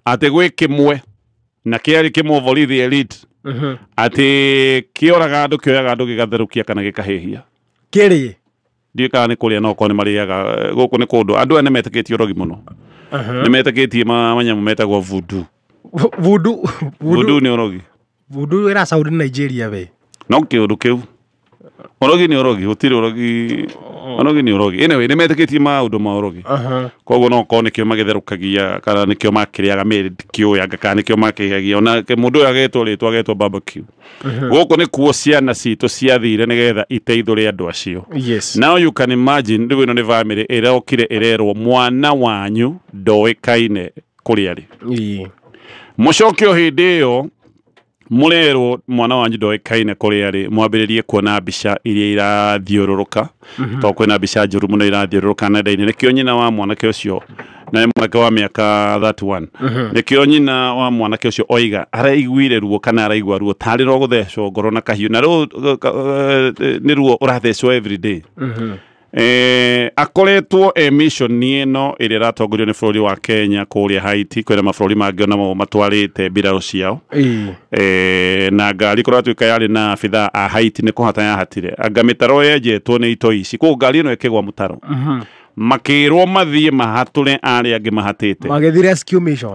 Speaker 1: atĩ gwĩ kĩmwe na kĩarĩ kĩmwe borithi elite atĩ kĩoraga andũ kĩoyaga andũ gĩgatherũkia kana gĩkahĩhia
Speaker 2: Kĩrĩ.
Speaker 1: ndiũĩ kana nĩ kũrĩa no korwo nĩ marĩaga gũkũ nĩ kũndũ andũ aya nĩ metĩkĩtie ũrogi mũno nĩ metĩkĩtie manyamũ metagwo voodoo voodoo nĩ ũrogi
Speaker 2: Voodoo ĩra Saudi Nigeria we.
Speaker 1: no kĩũndũ kĩu ũrogi nĩ ũrogi gũtirĩ ũrogi ũrogi nĩ ũrogi anyway nĩ metĩkĩtie maũndũ ma ũrogi koguo no korwo nĩkĩo magĩtherũkagia kana nĩkĩo makĩrĩaga mĩrĩ kĩũyanga kana nĩkĩo makĩhagia ona mũndũ ũyũ agetwo rĩtwa agetwo barbecue gũkũ nĩ kuo ciana citũ ciathire nĩgetha iteithũre andũ acio now you can imagine rĩu ĩno nĩ family ĩrokire ĩrerwo mwana wanyu ndoĩkaine kũrĩa arĩ mũcoke o hĩndĩ ĩyo mũrerwo mwana wanyu ndoĩkaine kũrĩa arĩ mwambĩrĩrie kuona mbica iria irathiũrũrũka tondũ kwĩna mbica njũru mũno irathiũrũrũka nenda-inĩ nĩkĩo nyina wa mwanake ũcio na mwanake wa mĩaka 31 nĩkĩo nyina wa mwanake ũcio oiga araiguire ruo kana araigua ruo tarĩ ro gũthecwo ngoro na kahiũ na rĩu nĩ ruo ũrathecwo everyday akoretwo mission ĩno ĩrĩa ĩratongorio nĩ bũrũri wa Kenya kũrĩa Haiti kwĩna mabũrũri mangĩ onamo matwarĩte mbirarũ ciao na ngari kũratuĩka yarĩ na abithaa a Haiti nĩ kũhata yahatire anga mĩtaro yenjetwo nĩ ito ici kũu ngari ĩno ĩkĩgwa mũtaro makĩrwo mathiĩ mahatũre arĩa angĩ mahatĩte
Speaker 2: magĩthiĩ rescue mission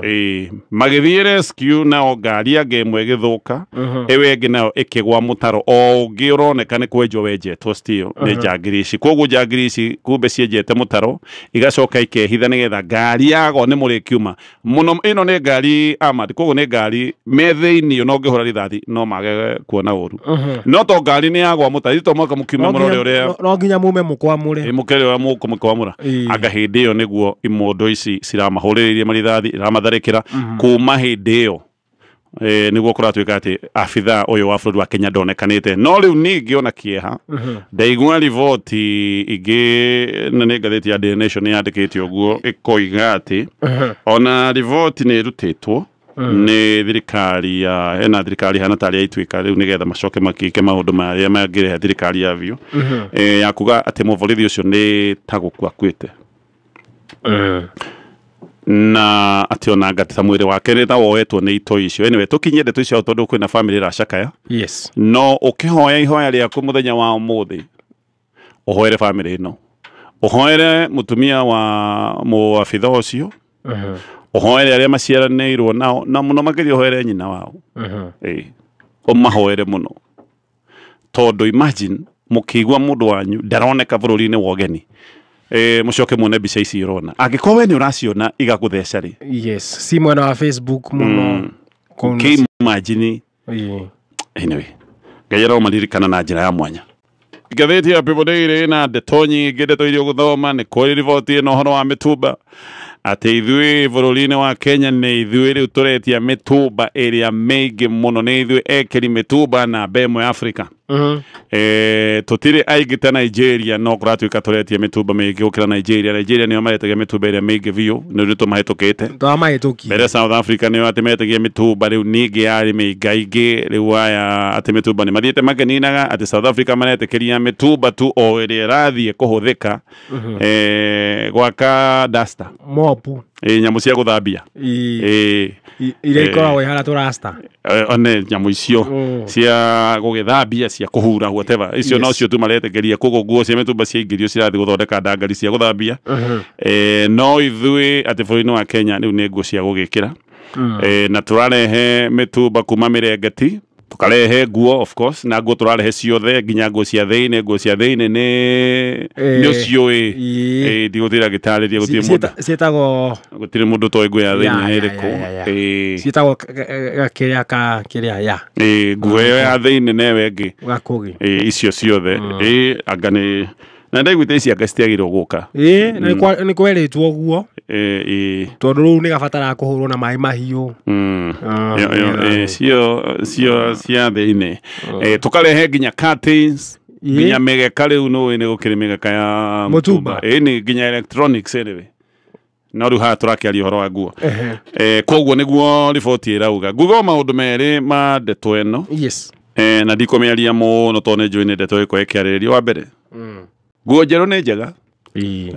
Speaker 1: magĩthiĩ rescue nao ngari angĩ ĩmwe ĩgĩthũka ĩyo ĩngĩ nayo ĩkĩgwa mũtaro o ũngĩ ũroneka nĩ kwenjwo wenjetwo still nĩ njangiri ici koguo njangiri ici kumbe cienjete mũtaro igacoka ikehitha nĩgetha ngari yagwo nĩ mũrĩkiuma mũno ĩno nĩ ngari armored koguo nĩ ngari me thĩinĩ no ũngĩhũra rithathi no mage kuona ũru no to ngari nĩ yagwa mũtaro to mwaka mũkiuma mũrore ũrĩa
Speaker 2: no nginya mume mũkwamũre
Speaker 1: mũkere wa mũkwamũra anga hĩndĩ ĩyo nĩguo imondo ici ciramahũrĩrĩirie marithathi iramatharĩkĩra kuma hĩndĩ ĩyo nĩguo kũratuĩka atĩ abithaa ũyũ wa bũrũri wa Kenya ndonekanĩte no rĩu ningĩ ona kĩeha ndaigua riboti ingĩ na nĩ ngathĩti ya Daily Nation yandĩkĩte ũguo ĩkoiga atĩ ona riboti nĩ ĩrutĩtwo nĩ thirikari ya hena thirikari hana tarĩ yaituĩka rĩu nĩgetha macoke makĩke maũndũ marĩa mangĩrehe thirikari ya biũ ya kuga atĩ mũborithi ũcio nĩ ta gũkua akuĩte na atĩ ona ngata mwĩrĩ wake nĩ ta woetwo nĩ ito icio anyway tũkinyie ndeto icio tondũ kwĩna family iracakaya no ũkĩhoya ihoya rĩaku mũthenya wa ũmũthĩ ũhoere family ĩno ũhoere mũtumia wa mũabitha ũcio ũhoere arĩa maciaranĩirwo nao na mũno makĩria ũhoere nyina wao ũmahoere mũno tondũ imagine mũkĩigua mũndũ wanyu ndaroneka bũrũri-inĩ wa ũgeni mũcoke muone mbica ici ũrona angĩkorwo we nĩ ũraciona igagũtheca rĩ
Speaker 2: si mwena wa Facebook mũno
Speaker 1: imagine anyway Ngai aromaririkana na njĩra ya mwanya ngathĩti ya People Daily na ndeto nyingĩ ndeto iria ũgũthoma nĩ kũrĩ riboti ĩno ũhoro wa mĩtumba atĩ ithuĩ bũrũri-inĩ wa Kenya nĩ ithuĩ rĩu tũretia mĩtumba ĩrĩa mĩingĩ mũno nĩ ithuĩ ekĩri mĩtumba namba ĩmwe Afrika tũtirĩ aingĩ ta Nigeria no kũratuĩka tũretia mĩtumba mĩingĩ gũkĩra Nigeria nĩo maretagia mĩtumba ĩrĩa mĩingĩ biũ nĩ tũmahĩtũkĩte mbere South Africa nĩo atĩ metagia mĩtumba rĩu ningĩ yarĩ mĩingaingĩ rĩu aya atĩ mĩtumba nĩ mathiĩte makĩninaga atĩ South Africa maretĩkĩria mĩtumba tu o ĩrĩa ĩrathiĩ kũhũthĩka gwaka duster mopu nyamũ cia gũthambia
Speaker 2: iria ikoragwo ihana tũrasta
Speaker 1: one nyamũ icio cia gũgĩthambia cia kũhura whatever icio no cio tu maretĩkĩria koguo nguo cia mĩtumba ciaingĩrio cirathiĩ gũthondeka ndangari cia gũthambia no ithuĩ atĩ bũrũri-inĩ wa Kenya rĩu nĩ nguo cia gũgĩkĩra na tũrarehe mĩtumba kuma mĩrengeti tukarehe nguo of course na nguo tũrarehe ciothe nginya nguo cia thĩinĩ nĩ ũciũĩ ndigũtĩra gĩtarĩria gũtirĩ mũndũ ciĩtagwo gũtirĩ mũndũ toĩ nguo ya thĩinĩ ĩrĩkũ
Speaker 2: ciĩtagwo kĩrĩa ya
Speaker 1: nguo ĩyo ya thĩinĩ newe ĩngĩ gakũgĩ icio ciothe anga nĩ na ndaiguĩte ici anga citiagĩrĩirwo gũka
Speaker 2: nĩ kwerĩtwo ũguo tondũ rĩu nĩ gabataraga kũhũrwo na maĩ mahiũ
Speaker 1: cio cia thĩinĩ tũkarehe nginya curtains nginya mĩgeka rĩu nũĩ nĩ gũkĩrĩ mĩgeka ya mũtumba ĩni nginya electronics anyway no rĩu haha tũrakĩaria ũhoro wa nguo koguo nĩguo riboti ĩrauga nguga maũndũ merĩ ma ndeto ĩno na ndikũmĩaria mũno tondũ nĩ njũĩ nĩ ndeto ĩkorwo ĩkĩarĩrĩrio wa mbere nguo njerũ nĩ njega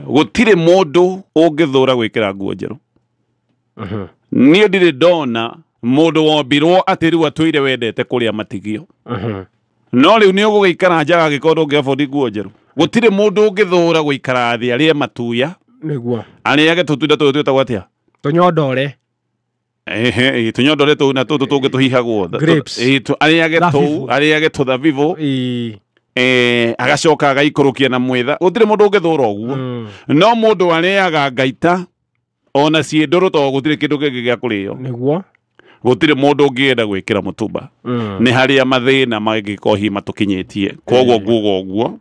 Speaker 1: gũtirĩ mũndũ ũngĩthũra gwĩkĩra nguo njerũ niĩ ndirĩ ndona mũndũ wombirwo atĩ rĩu atũire wendete kũrĩa matigio no rĩu nĩ ũgũgĩikara nja agĩkorwo ndũngĩabondi nguo njerũ gũtirĩ mũndũ ũngĩthũra gũikara thĩ arĩe matuya nĩguo arĩage tũtunda tũtũ twĩtagwo atĩa tũnyondore tũnyondore tũu na tũtũ tũngĩ tũhihagwo arĩage tũthabibu agacoka agaikũrũkia na mwĩtha gũtirĩ mũndũ ũngĩthũra ũguo no mũndũ arĩaga ngaita ona ciĩndũrũ tondũ gũtirĩ kĩndũ kĩngĩ gĩa kũrĩo nĩguo gũtirĩ mũndũ ũngĩenda gwĩkĩra mũtumba nĩ harĩa mathĩna mangĩkorwo matũkinyĩtie koguo nguga ũguo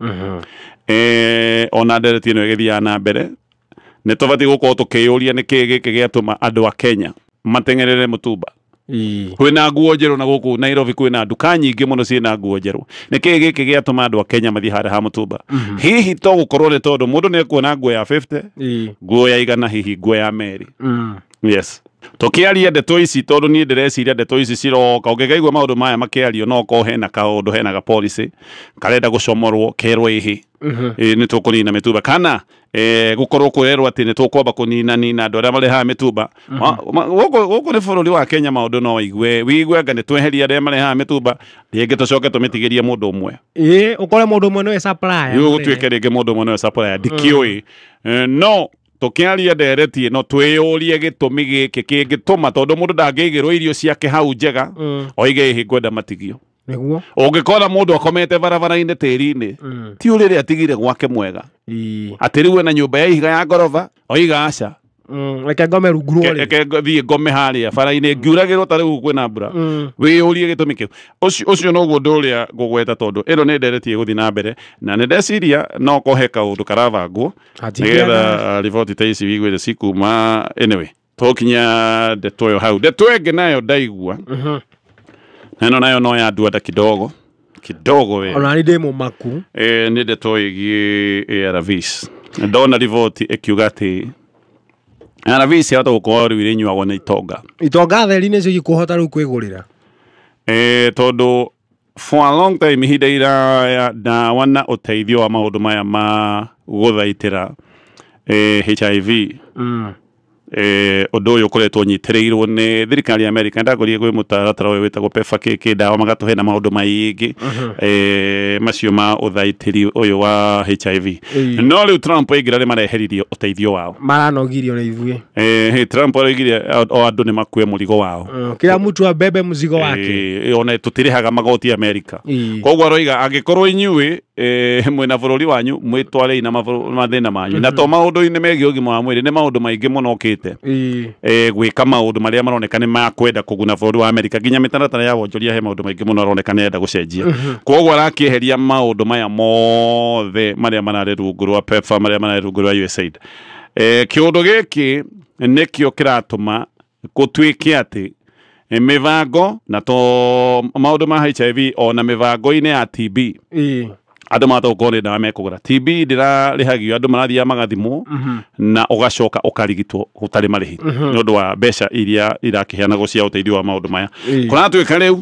Speaker 1: ona ndereti ĩno ĩgĩthiaga na mbere nĩ tũbatiĩ gũkorwo tũkĩyũria nĩkĩ gĩkĩ gĩatũma andũ a Kenya mateng'erere mũtumba kwĩna nguo njerũ na gũkũ Nairobi kwĩna nduka nyingĩ mũno ciĩna nguo njerũ nĩkĩ gĩkĩ gĩatũma andũ a Kenya mathiĩ harĩa ha mũtumba hihi to gũkorwo nĩ tondũ mũndũ nĩ ekuona nguo ya 50 nguo ya 100 hihi nguo ya merĩ yes tũkĩaria ndeto ici tondũ niĩ ndĩreciria ndeto ici ciroka ũngĩkaigua maũndũ maya makĩario no ko hena kaũndũ hena policy karenda gũcomorwo kerwo ĩhĩ nĩ tũkũnina mĩtumba kana gũkorwo kwĩrwo atĩ nĩ tũkwamba kũnina andũ arĩa marĩ haha mĩtumba gũkũ nĩ bũrũri wa Kenya maũndũ no wigue anga nĩ tweheria arĩa marĩ haha mĩtumba rĩngĩ tũcoke tũmĩtigĩrie mũndũ ũmwe ũkore mũndũ ũmwe nĩwe supplier gũtuĩke rĩngĩ mũndũ ũmwe nĩwe supplier ndikĩũĩ no tũkĩaria ndereti ĩno twĩyũrie gĩtũmi gĩkĩ kĩngĩtũma tondũ mũndũ ndangĩigĩrwo irio ciake hau njega oige ĩhĩ ngwenda matigio nĩguo ũngĩkora mũndũ akomete barabara-inĩ tĩri-inĩ ti ũrĩrĩ atigire gwake mwega atĩ rĩu ena nyũmba ya ihiga ya ngoroba oiga aca reke ngome rungu rwa reke thiĩ ngome harĩa bara-inĩ ngiuragĩrwo ta rĩu kwĩna mbura wĩyũrie gĩtũmi kĩu ũcio noguo ũndũ ũrĩa ngũgweta tondũ ĩno nĩ ndereti ĩgũthiĩ na mbere na nĩ ndeciria no kohe kaũndũ karabangwo nĩgetha riboti ta ici wiguĩre cikuma anyway tũkinya ndeto ĩyo hau ndeto ĩngĩ nayo ndaigua ĩno nayo no ya nduanda kidogo we ona nĩ ndĩ mũmaku nĩ ndeto ĩgiĩ ARVs ndona riboti ĩkiuga atĩ ARVs yahota gũkorwo rĩu ĩrĩnyuagwo nĩ itonga theri nĩcio ikũhota rĩu kwĩgũrĩra tondũ for a long time ihinda iraya ndawa na ũteithio wa maũndũ maya ma gũthaitĩra HIV ũndũ ũyũ ũkoretwo ũnyitĩrĩirwo nĩ thirikari ya Amerika ndagũrie gwĩ mũtaratara ũyũ wĩtagwo PEPFAR kĩndawa magatũhe na maũndũ maingĩ macio ma ũthaitĩri ũyũ wa HIV no rĩu Trump aingĩra nĩ mareheririe ũteithio wao maranogirio na ithuĩ Trump araugire o andũ nĩ makue mũrigo wao kila mtu abebe mzigo wake ona tũtirĩhaga magoti Amerika koguo aroiga angĩkorwo inyuĩ mwĩna bũrũri wanyu mwĩtwarei na mathĩna manyu na to maũndũ-inĩ megiĩ ũgima wa mwĩrĩ nĩ maũndũ maingĩ mũno okĩte gwĩka maũndũ marĩa maroneka nĩ makwenda kũguna bũrũri wa Amerika nginya mĩtaratara ya wonjoria he maũndũ maingĩ mũno aroneka nĩenda gũcenjia koguo arakĩeheria maũndũ maya mothe marĩa mararĩ rungu rwa PEPFAR marĩa mararĩ rungu rwa USAID kĩũndũ gĩkĩ nĩkĩo kĩratũma gũtuĩke atĩ mĩbango na to maũndũ ma HIV ona mĩbango-inĩ ya TB andũ matagũkorwo nĩ ndawa mekũgũra TB ndĩrarĩhagio andũ marathiaga magathimwo na ũgacoka ũkarigitwo gũtarĩ marĩhi nĩ ũndũ wa mbeca iria irakĩheanagwo cia ũteithio wa maũndũ maya kũratuĩka rĩu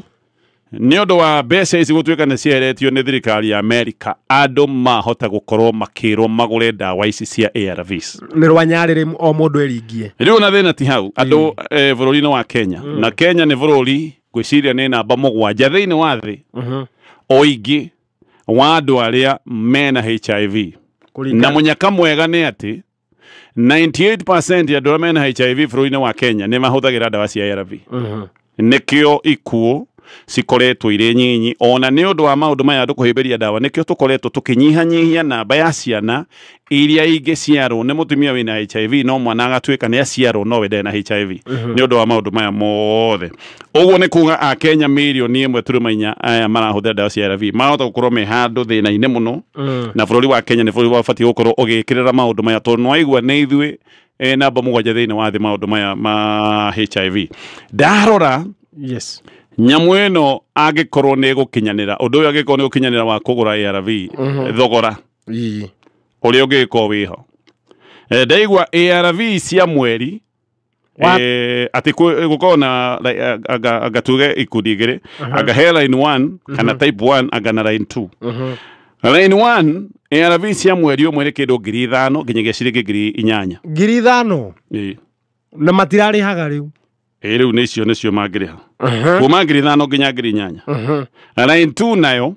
Speaker 1: nĩ ũndũ wa mbeca ici gũtuĩka nĩ ciaheretio nĩ thirikari ya Amerika andũ mahota gũkorwo makĩrwo magũre ndawa ici cia ARVs nĩ rwanyarĩrĩ o mũndũ eringie rĩu na thĩna ti hau andũ bũrũri-inĩ wa Kenya na Kenya nĩ bũrũri ngwĩciria nĩ namba 7 thĩinĩ wa thĩ oingĩ wa andũ arĩa mena HIV na mũnyaka mwega nĩ atĩ 98% ya andũ arĩa mena HIV bũrũri-inĩ wa Kenya nĩ mahũthagĩra ndawa cia ARV nĩkĩo ikuũ cikoretwo irĩ nyinyi ona nĩ ũndũ wa maũndũ maya andũ kũhĩmbĩria ndawa nĩkĩo tũkoretwo tũkĩnyihanyihia namba ya ciana iria ingĩciarwo nĩ mũtumia wĩna HIV no mwana agatuĩka nĩ aciarwo no we ndarĩ na HIV nĩ ũndũ wa maũndũ maya mothe ũguo nĩ kuga a Kenya mirioni 1.4 aya marahũthĩra ndawa cia ARV mahota gũkorwo me handũ thĩna-inĩ mũno na bũrũri wa Kenya nĩ bũrũri wabatiĩ gũkorwo ũgĩkĩrĩra maũndũ maya tondũ nĩwaigua nĩ ithuĩ namba 7 thĩinĩ wa thĩ maũndũ maya ma HIV ndarora nyamu ĩno angĩkorwo nĩ gũkinyanĩra ũndũ ũyũ angĩkorwo nĩ gũkinyanĩra wa kũgũra ARV thogora ũrĩa ũngĩkorwo wĩho ndaigua ARV cia mweri ati gukorwo na agatuge ikundi igiri aga line 1 kana type 1 aga na line 2 line 1 ARV cia mweri umwe ni kindu 5,000 nginyagia ciringi 8,000
Speaker 2: 5,000 na matirarihaga riu
Speaker 1: riu nicio mangiriha kuma 5,000 nginya 8,000 line 2 nayo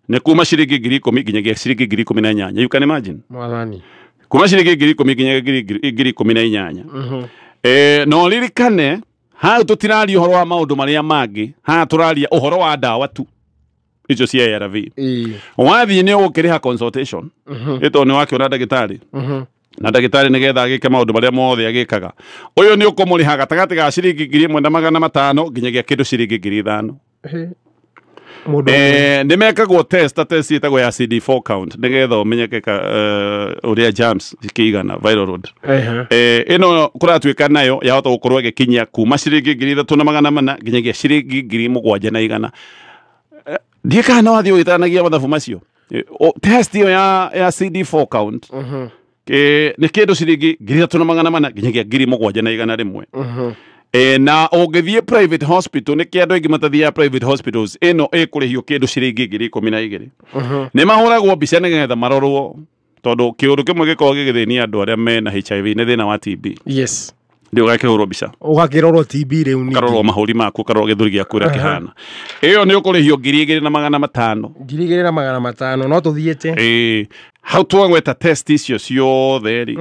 Speaker 1: ni kuma ciringi 10,000 nginyagia ciringi 18,000 you can imagine
Speaker 2: mwathani
Speaker 1: kuma ciringi 10,000 nginyagia 18,000 no ririkane hau tutiraria uhoro wa maundu maria mangi ha turaria uhoro wa dawa tu icio cia ARV wathie ni ukiriha consultation ito ni wakiona ndagitari na ndagitari nigetha agike maundu maria mothe agikaga uyu ni ukumuriha gatagati ga ciringi 1,500 nginyagia kindu ciringi 5,000 nimekagwo test itagwo ya CD4 count nigetha umenyeke uria germs ikigana viral load ino kuratuika nayo yahota gukorwo igikinyia kuma ciringi 3,400 nginyagia ciringi 7,100 ndika no athio itanagia mathabu macio test iyo ya CD4 count ni kindu ciringi 3,400 nginyagia 7,100 rimwe na ungithie private hospital ni kiandu ingi matathia private hospitals ino ikurihio kindu ciringi 12,000 ni mahuragwo mbica nigetha marorwo tondu kiundu kimwe gikorwo gigithini andu aria mena HIV ni thina wa TB ndio gakihurwo mbica
Speaker 2: ugakirorwo TB riu ni
Speaker 1: karorwo mahuri maku karorwo githuri giaku ria kihana iyo ni ukurihio 2,500
Speaker 2: 2,500 no tuthiete
Speaker 1: hau twagweta test icio ciothe ri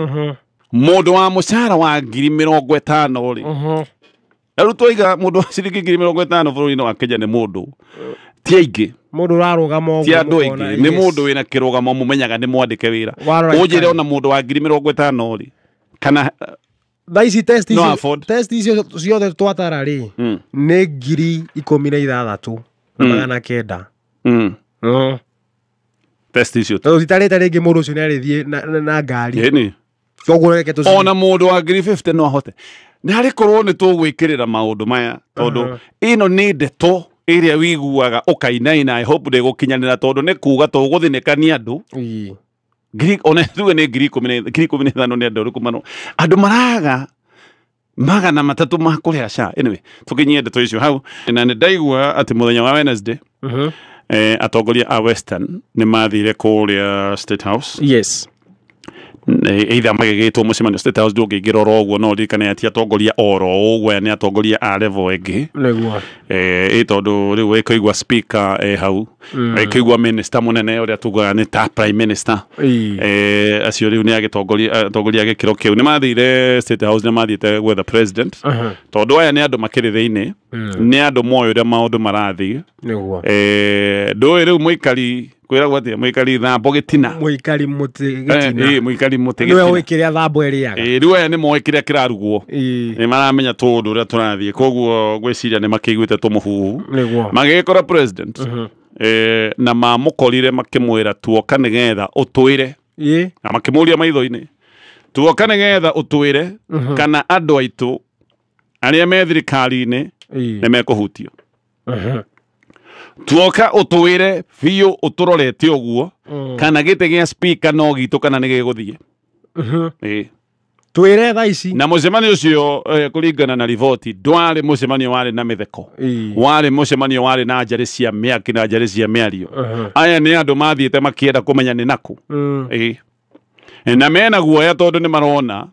Speaker 1: mundu wa mucara wa 50,000 ri Aru toiga mundu wa ciringi 50,000 bũrũri-inĩ wa Kenya ni mundu ti aingi
Speaker 2: mundu rarugama
Speaker 1: ti andu aingi ni mundu wina kirugamo mumenyaga ni mwandike wira unjire ona mundu wa 50,000 ri kana
Speaker 2: thaici test icio ciothe twatara ri ni 16,000 magana kenda
Speaker 1: test icio
Speaker 2: tutarite ringi mundu ucio ni arithie na ngari
Speaker 1: ona mundu wa 50 no ahote ni hari korwo ni tugwikirira maundu maya tondu ino ni ndeto iria wiguaga ukainaina I hope ndigukinyanira tondu ni kuga tuguthinikania andu ona thuwe ni 10,000 ni andu rikumano andu maraga magana matatu ma kuria SHA anyway tukinyie ndeto icio hau na ni ndaigua ati muthenya wa Wednesday atongoria a Western ni mathire kuria State House either magigitwo mucemanio State House ndungĩingĩra oro ũguo no ririkane ati atongoria oro ũguo ni atongoria a level ĩngĩ tondu rĩu ĩkũigua speaker hau ĩkũigua minister munene ũrĩa tugaga nĩ ta prime minister acio rĩu nĩ atongoria gĩkĩro kĩu nĩ mathire State House nĩ mathiĩte gwetha president tondu aya nĩ andũ makĩrĩ thĩinĩ nĩ andũ moĩ ũrĩa maũndũ marathiĩ ndũĩ rĩu mũikari kwiragwo atia muikari thambo gitina
Speaker 2: muikari muti gitina
Speaker 1: muikari muti gitina
Speaker 2: niwe wikiria thambo eriaga
Speaker 1: riu aya ni moe kiria kirarugwo ni maramenya tundu uria turathie koguo gwiciria ni makiguite tumuhuhu magikora president na mamukorire makimwira tuoka nigetha utwire na makimuria maitho-ini tuoka nigetha utwire kana andu aitu aria me thirikari-ini ni mekuhutio tuoka utwire biu uturorete uguo kana gite gia speaker no gitu kana ni giguthie
Speaker 2: twire tha ici
Speaker 1: na mucemanio ucio kuringana na rivoti ndwari mucemanio wari na mitheko wari mucemanio wari na njari cia miaki na njari cia miario aya ni andu mathiete makienda kumenya ni naku na mena guoya tondu ni marona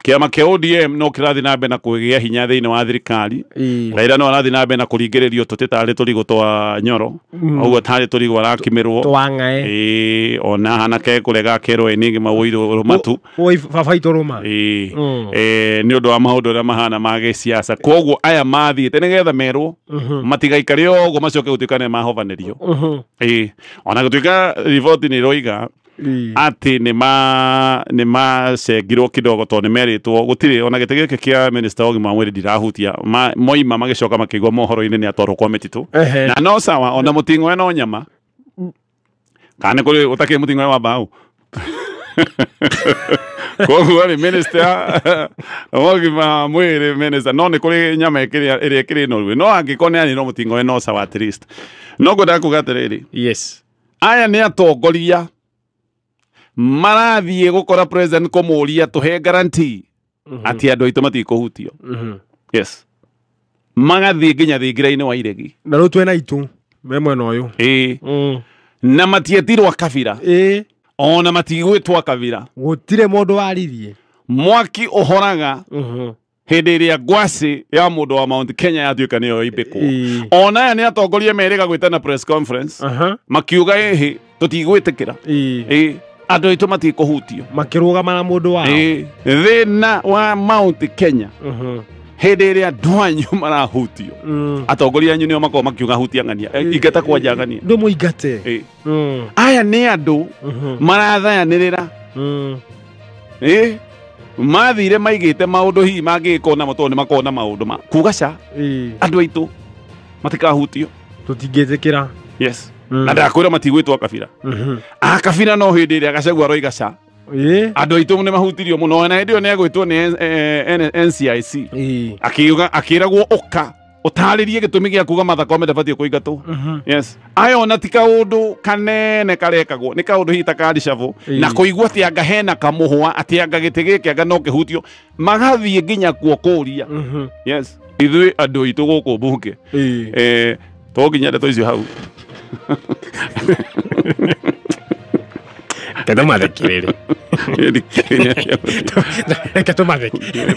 Speaker 1: kiama kia ODM no kirathi na mbere na kugia hinya thiini wa thirikari Raila no arathi na mbere na kuringiririo tutitari turigo twa Nyoro uguo tari turigo arakimirwo
Speaker 2: twangae
Speaker 1: ona hanake kurega kero enigi mawiro rumatu
Speaker 2: fafaito ruma
Speaker 1: ni undu wa maundu ria mahana ma giciaca koguo aya mathiite nigetha merwo matigaikare uguo macoke gutuikane mahovanerio ona gutuika rivoti ni roiga ati ni ma cengirwo kidogo to ni meritwo gutiri ona gite gike kia minister wa gima mwiri ndirahutia moima magicoka makigwa mohoro-ini ni atwarwo kwa mititu na no sawa ona muting'oe no nyama kana kuri utake muting'oe wa mbao koguo rĩ minister ogima mwĩrĩ minister no nĩ kũrĩ nyama ĩrĩa ĩkĩrĩ noru no angĩkorwo nĩ no mũtingo no sawa at least no ngwenda kuga atĩrĩrĩ
Speaker 2: yes
Speaker 1: aya nĩ atongoria marathiĩ gũkora president kũmũria tũhe guarantee atĩ andũ aitũ matikũhutio yes magathiĩ nginya thingira-inĩ wa iregi
Speaker 2: na rĩu twena itũ me mwena ũyũ
Speaker 1: na matietirwo kabira ona matigwĩtwo kabira
Speaker 2: gũtirĩ mũndũ waririe
Speaker 1: mwaki ũhoraga hĩndĩ ĩrĩa ngwacĩ ya mũndũ wa Mount Kenya yatuĩka nĩyo imbĩkwo ona aya nĩ atongoria merĩga gwĩtana press conference makiuga ĩhĩ tũtigwĩtĩkĩra andũ aitũ matikũhutio
Speaker 2: makĩrũgama na mũndũ wao
Speaker 1: thĩna wa Mount Kenya hĩndĩ ĩrĩa andũ anyu marahutio atongoria anyu nĩo makorwo makiuga hutia ng'ania ingata kwanja ng'ania
Speaker 2: ndũ mũingate
Speaker 1: aya nĩ andũ marathayanĩrĩra mathire maigĩte maũndũ hihi mangĩkwo namo tondũ nĩ makorwo na maũndũ ma kuga ca andũ aitũ matikahutio
Speaker 2: tũtingĩtĩkĩra
Speaker 1: yes na ndakwĩra matigwĩtwo kabira kabira no hĩndĩ ĩrĩa Gachagua aroiga ca andũ aitũ nĩ mahutirio mũno na hĩndĩ ĩyo nĩ agwĩtwo nĩ NCIC akĩragwo ũka ũtarĩrie gĩtũmi gĩa kuga Martha Koome ndabatiĩ kũingatwo yes aya ona ti kaũndũ kanene karekagwo nĩ kaũndũ hihi ta karicabũ na kũigua atĩ anga hena kamũhwa atĩ anga gĩtĩ gĩkĩ anga no kĩhutio magathiĩ nginya kuo kũria yes ithuĩ andũ aitũ gũkũ mbunge to nginya ndeto icio hau
Speaker 2: Keda mathekirĩre reke tũmathekire